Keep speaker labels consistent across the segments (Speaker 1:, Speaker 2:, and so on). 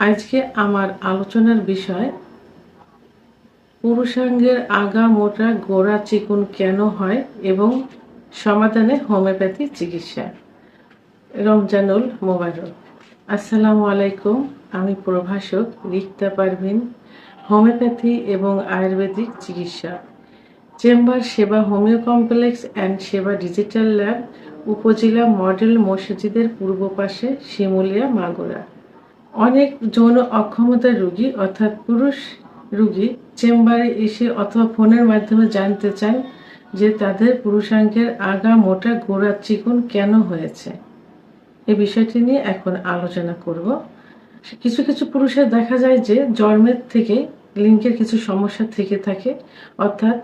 Speaker 1: আজকে আমার আলোচনার বিষয় পুরুষাঙ্গের আগা মোটা গোড়া চিকুন কেন হয় এবং সমাধানে হোমিওপ্যাথি চিকিৎসা। রমজানুল মোবারক। আসসালামু আলাইকুম। আমি প্রভাষক রিক্তা পারভিন, হোমিওপ্যাথি এবং আয়ুর্বেদিক চিকিৎসা, চেম্বার সেবা হোমিও কমপ্লেক্স অ্যান্ড সেবা ডিজিটাল ল্যাব, উপজেলা মডেল মসজিদের পূর্ব পাশে, শিমুলিয়া, মাগুরা। অনেক যৌন অক্ষমতার রোগী অর্থাৎ পুরুষ রোগী চেম্বারে এসে অথবা ফোনের মাধ্যমে জানতে চান যে তাদের পুরুষাঙ্গের আগা মোটা গোড়া চিকুন কেন হয়েছে। এই বিষয়টি নিয়ে এখন আলোচনা করব। কিছু কিছু পুরুষের দেখা যায় যে জন্মের থেকে লিঙ্গের কিছু সমস্যা থেকে থাকে, অর্থাৎ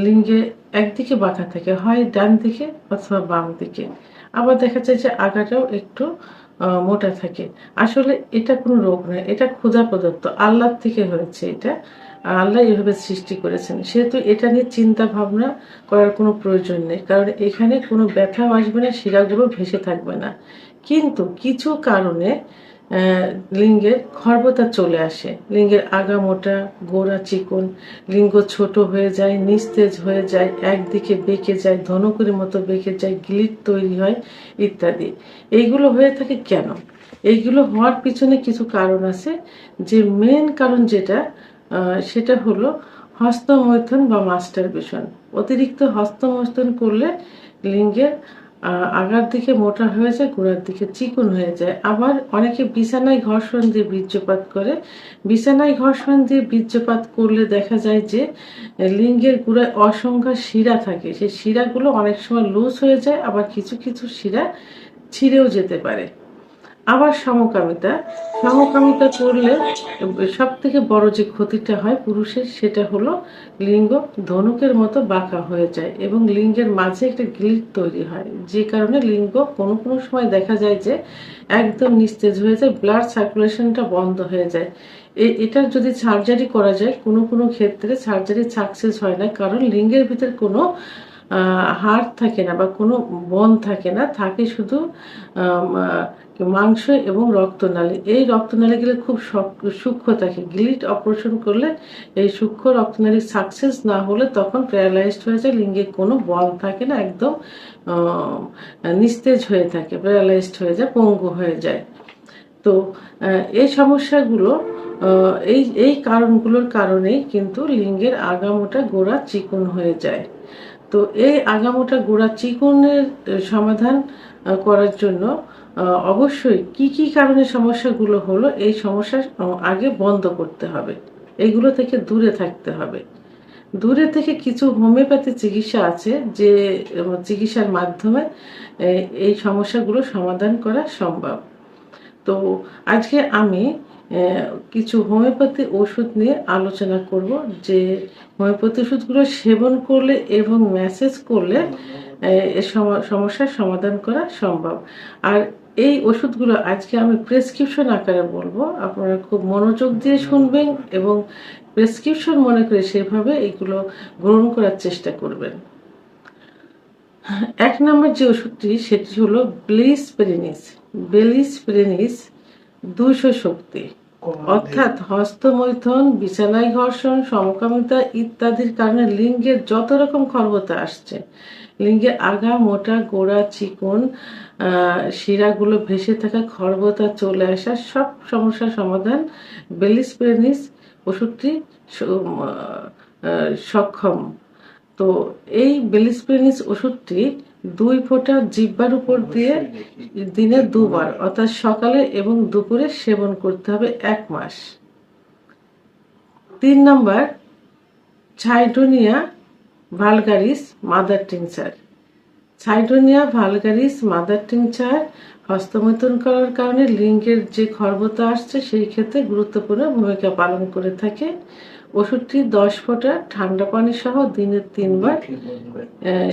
Speaker 1: লিঙ্গে একদিকে বাঁকা থাকে, হয় ডান দিকে অথবা বাম দিকে। আবার দেখা যায় যে আগাটাও একটু মোটা থাকে। আসলে এটা কোনো রোগ নয়, এটা ক্ষুধা প্রদত্ত, আল্লাহ থেকে হয়েছে। এটা আল্লাহ এভাবে সৃষ্টি করেছেন, সেহেতু এটা নিয়ে চিন্তা ভাবনা করার কোনো প্রয়োজন নেই, কারণ এখানে কোনো ব্যথাও আসবে না, শিরাগুলো ভেসে থাকবে না। কিন্তু কিছু কারণে লিঙ্গের খর্বতা চলে আসে, লিঙ্গের আগা মোটা গোড়া চিকন, লিঙ্গ ছোট হয়ে যায়, নিস্তেজ হয়ে যায়, একদিকে বেঁকে যায়, ধনুকুরির মতো বেঁকে যায়, গিলিট তৈরি হয় ইত্যাদি। এইগুলো হয়ে থাকে কেন? এইগুলো হওয়ার পিছনে কিছু কারণ আছে। যে মেন কারণ যেটা সেটা হলো হস্তমৈথুন বা মাস্টারবেশন। অতিরিক্ত হস্তমৈথুন করলে লিঙ্গের আগার দিকে মোটা হয়ে যায়, গোড়ার দিকে চিকন হয়ে যায়। আবার অনেকে বিছানায় ঘর্ষণ দিয়ে বীর্যপাত করে। বিছানায় ঘর্ষণ দিয়ে বীর্যপাত করলে দেখা যায় যে লিঙ্গের গোড়ায় অসংখ্য শিরা থাকে, সেই শিরাগুলো অনেক সময় লুজ হয়ে যায়, আবার কিছু কিছু শিরা ছিঁড়েও যেতে পারে। আবার সমকামিতা সমকামিতা করলে সব থেকে বড় যে ক্ষতিটা হয় পুরুষের, সেটা হলো লিঙ্গ ধনুকের মতো বাঁকা হয়ে যায় এবং লিঙ্গের মাঝে একটা গিলিট তৈরি হয়, যে কারণে লিঙ্গ কোনো কোনো সময় দেখা যায় যে একদম নিস্তেজ হয়ে যায়, ব্লাড সার্কুলেশনটা বন্ধ হয়ে যায়। এটার যদি সার্জারি করা যায়, কোনো কোনো ক্ষেত্রে সার্জারি সাকসেস হয় না, কারণ লিঙ্গের ভিতর কোনো হাড় থাকে না বা কোনো বন থাকে না, থাকে শুধু মাংস এবং রক্তনালী। এই রক্তনালীগুলো খুব সূক্ষ্ম থাকে। গিলিট অপারেশন করলে এই সূক্ষ্ম রক্তনালী সাকসেস না হলে তখন প্যারালাইজড হয়ে যায়, লিঙ্গে কোনো বল থাকে না, একদম নিস্তেজ হয়ে থাকে, প্যারালাইজড হয়ে যায়, পঙ্গু হয়ে যায়। তো এই সমস্যাগুলো এই এই কারণগুলোর কারণেই কিন্তু লিঙ্গের আগামোটা গোড়া চিকন হয়ে যায়। তো এই আগামোটা গোড়া চিকনের সমাধান করার জন্য অবশ্যই কি কি কারণে সমস্যাগুলো হলো, এই সমস্যা আগে বন্ধ করতে হবে, এগুলো থেকে দূরে থাকতে হবে। দূরে থেকে কিছু হোমিওপ্যাথি চিকিৎসা আছে, যে চিকিৎসার মাধ্যমে এই সমস্যাগুলো সমাধান করা সম্ভব। তো আজকে আমি কিছু হোমিওপ্যাথি ওষুধ নিয়ে আলোচনা করব, যে হোমিওপ্যাথি ওষুধগুলো সেবন করলে এবং ম্যাসেজ করলে সমস্যার সমাধান করা সম্ভব। আর এই ওষুধগুলো আজকে আমি প্রেসক্রিপশন আকারে বলবো, আপনারা খুব মনোযোগ দিয়ে শুনবেন এবং প্রেসক্রিপশন মনে করে সেভাবে এগুলো গ্রহণ করার চেষ্টা করবেন। 1 নম্বর যে ওষুধটি, সেটি হলো বেলিস্পেরিনিস 200 শক্তি। অর্থাৎ হস্তমৈথুন, বিছানায় ঘর্ষণ, সমকামিতা ইত্যাদির কারণে লিঙ্গের যত রকম খর্বতা আসছে, লিঙ্গে আগা মোটা গোড়া চিকন, শিরাগুলো ভেসে থাকা, খর্বতা চলে আসা, সব সমস্যার সমাধান বেলিস্পেরিনিস ওষুধটি সক্ষম। তো এই বেলিস্পেরিনিস ওষুধটি 2 ফোঁটা জিহ্বার উপর দিয়ে দিনে 2 বার অর্থাৎ সকালে এবং দুপুরে সেবন করতে হবে 1 মাস। 3 নম্বর Cydonia vulgaris mother tincture. Cydonia vulgaris mother tincture হস্তমৈথুন করার কারণে লিঙ্গের যে খর্বতা আসছে সেই ক্ষেত্রে গুরুত্বপূর্ণ ভূমিকা পালন করে থাকে। ওষুধটি 10 ফোঁটা ঠান্ডা পানি সহ দিনে 3 বার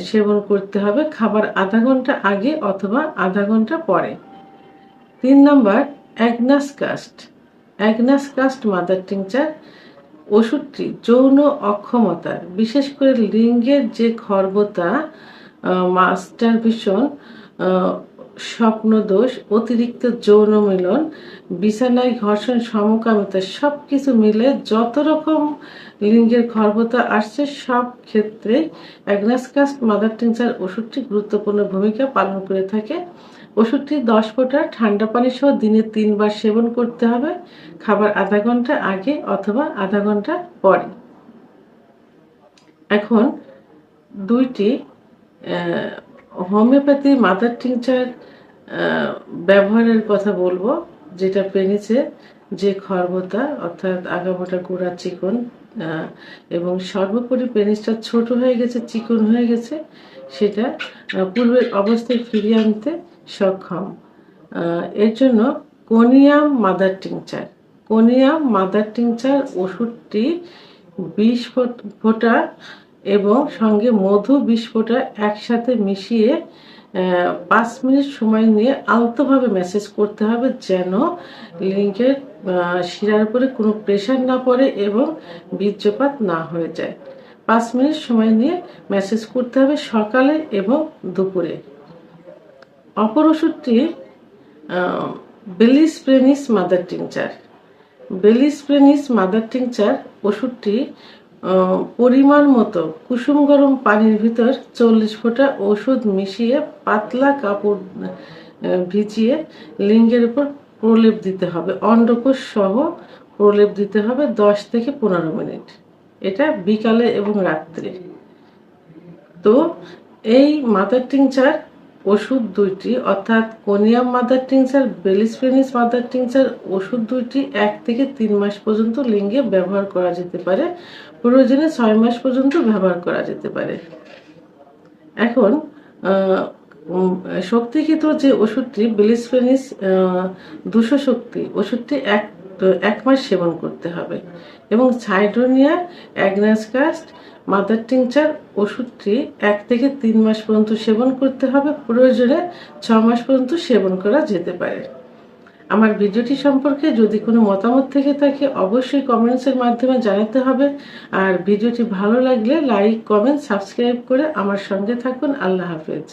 Speaker 1: সেবন করতে হবে, খাবার আধা ঘন্টা আগে অথবা আধা ঘন্টা পরে। 3 নম্বর অ্যাগনাস কাস্ট মাদার টিংচার। ওষুধটি যৌন অক্ষমতার, বিশেষ করে লিঙ্গের যে খর্বতা, মাস্টারবেশন, স্বপ্নদোষ, অতিরিক্ত যৌন মিলন, বিছানায় ঘর্ষণ, সমকামিতা সবকিছু মিলে যত রকম লিঙ্গের খর্বতা আসছে সব ক্ষেত্রে অ্যাগনাসকাস্ট মাদার টিংচার ওষুধটি গুরুত্বপূর্ণ ভূমিকা পালন করে থাকে। ওষুধটি 10 ফোঁটা ঠান্ডা পানি সহ দিনে 3 বার সেবন করতে হবে, খাবার আধা ঘন্টা আগে অথবা আধা ঘন্টা পরে। এখন দুইটি হোমিওপ্যাথি মাদার টিংচার ব্যবহারের কথা বলবো, যেটা পেনিসে যে খর্বতা অর্থাৎ আগামোটা গোড়া চিকন এবং সর্বোপরি পেনিসটা ছোট হয়ে গেছে, চিকন হয়ে গেছে, সেটা পূর্বের অবস্থায় ফিরিয়ে আনতে সক্ষম। এর জন্য conium mother tincture, conium mother tincture ওষুধটি 20 ফোঁটা এবং সঙ্গে মধু 20 ফোঁটা একসাথে মিশিয়ে 5 মিনিট সময় নিয়ে আলতোভাবে ম্যাসেজ করতে হবে, যেন লিঙ্গের শিরার উপরে কোনো প্রেশার না পড়ে এবং বীর্যপাত না হয়ে যায়। 5 মিনিট সময় নিয়ে ম্যাসেজ করতে হবে সকালে এবং দুপুরে। অপর ওষুধটি বেলিস্প্রেনিস mother tincture. Bellis perennis mother tincture ওষুধটি পরিমাণ মতো কুসুম গরম পানির ভিতর 40 ফোঁটা ওষুধ মিশিয়ে পাতলা কাপড় ভিজিয়ে লিঙ্গের উপর প্রলেপ দিতে হবে, অন্ডকোষ সহ প্রলেপ দিতে হবে 10 থেকে 15 মিনিট। এটা বিকালে এবং রাত্রে। তো এই মাদার টিংচার ওষুধ দুইটি অর্থাৎ Conium mother tincture, Bellis perennis mother tincture ওষুধ দুইটি 1 থেকে 3 মাস পর্যন্ত লিঙ্গে ব্যবহার করা যেতে পারে, প্রয়োজনে 6 মাস পর্যন্ত ব্যবহার করা যেতে পারে। এখন শক্তিকৃত যে ওষুধটি বেলিস্প্রেনিস 200 শক্তি ওষুধটি 1 মাস সেবন করতে হবে এবং সাইডোনিয়া অ্যাগনাসকাস্ট মাদার টিংচার ওষুধটি 1 থেকে 3 মাস পর্যন্ত সেবন করতে হবে, প্রয়োজনে 6 মাস পর্যন্ত সেবন করা যেতে পারে। আমার ভিডিওটি সম্পর্কে যদি কোনো মতামত থেকে থাকে অবশ্যই কমেন্টসের মাধ্যমে জানাতে হবে। আর ভিডিওটি ভালো লাগলে লাইক, কমেন্ট, সাবস্ক্রাইব করে আমার সঙ্গে থাকুন। আল্লাহ হাফেজ।